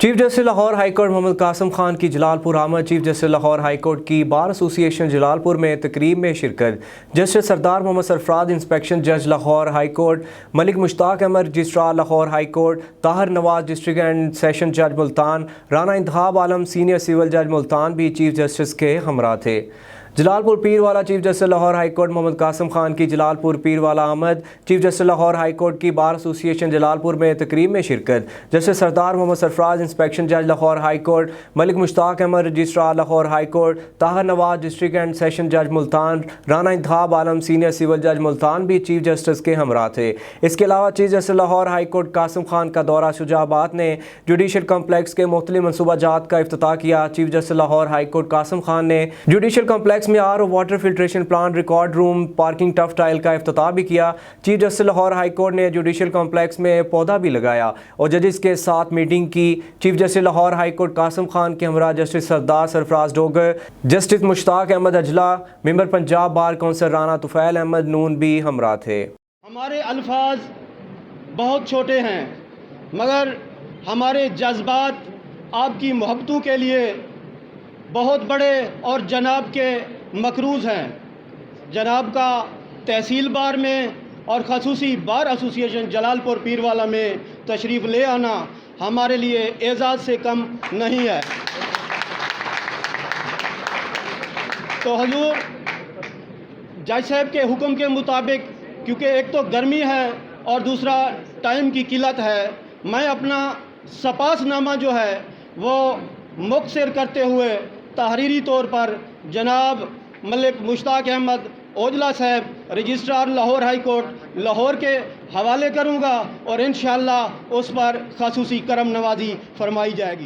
Chief justice Lahore high court Muhammad Qasim Khan کی Jalalpur آمد۔ Chief justice Lahore high court کی بار ایسوسی ایشن جلال پور میں تقریب میں شرکت۔ جسٹس سردار محمد سرفراز انسپیکشن جج Lahore high court, Malik Mushtaq Ahmad registrar Lahore high court, Tahir Nawaz district and session جج ملتان، رانا انتخاب عالم سینئر سول جج ملتان بھی چیف جسٹس کے ہمراہ تھے۔ جلال پور Pirwala chief justice Lahore high court Muhammad Qasim Khan کی جلال پور پیر والا آمد۔ Chief justice Lahore high court کی بار ایسوسی ایشن جلال پور میں تقریب میں شرکت۔ جسٹس سردار محمد سرفراز انسپیکشن جج Lahore high court, Malik Mushtaq Ahmad registrar Lahore high court, Tahir Nawaz district and session جج ملتان، رانا انتخاب عالم سینئر سول جج ملتان بھی چیف جسٹس کے ہمراہ تھے۔ اس کے علاوہ chief justice Lahore high court Qasim Khan کا دورہ شجاع آباد نے جوڈیشل کمپلیکس کے مختلف منصوبہ جات کا افتتاح کیا۔ Chief justice Lahore high court Qasim Khan نے جوڈیشل کمپلیکس میں واٹر فلٹریشن پلانٹ، ریکارڈ روم، پارکنگ ٹف ٹائل کا افتتاح بھی کیا۔ Chief justice Lahore high court نے جوڈیشل کمپلیکس میں پودا بھی لگایا اور ججز کے ساتھ میٹنگ کی۔ Chief justice Lahore high court Qasim Khan کے ہمراہ جسٹس سردار سرفراز ڈوگر، جسٹس مشتاق احمد اجلا، ممبر پنجاب بار کونسل رانا طفیل احمد نون بھی ہمراہ تھے۔ ہمارے الفاظ بہت چھوٹے ہیں مگر ہمارے جذبات آپ کی محبتوں کے لیے بہت بڑے اور جناب کے مقروض ہیں۔ جناب کا تحصیل بار میں اور خصوصی بار ایسوسی ایشن جلال پور پیر والا میں تشریف لے آنا ہمارے لیے اعزاز سے کم نہیں ہے۔ تو حضور جج صاحب کے حکم کے مطابق، کیونکہ ایک تو گرمی ہے اور دوسرا ٹائم کی قلت ہے، میں اپنا سپاس نامہ جو ہے وہ مختصر کرتے ہوئے تحریری طور پر جناب ملک مشتاق احمد اوجلا صاحب registrar Lahore high court Lahore کے حوالے کروں گا اور انشاءاللہ اس پر خصوصی کرم نوازی فرمائی جائے گی۔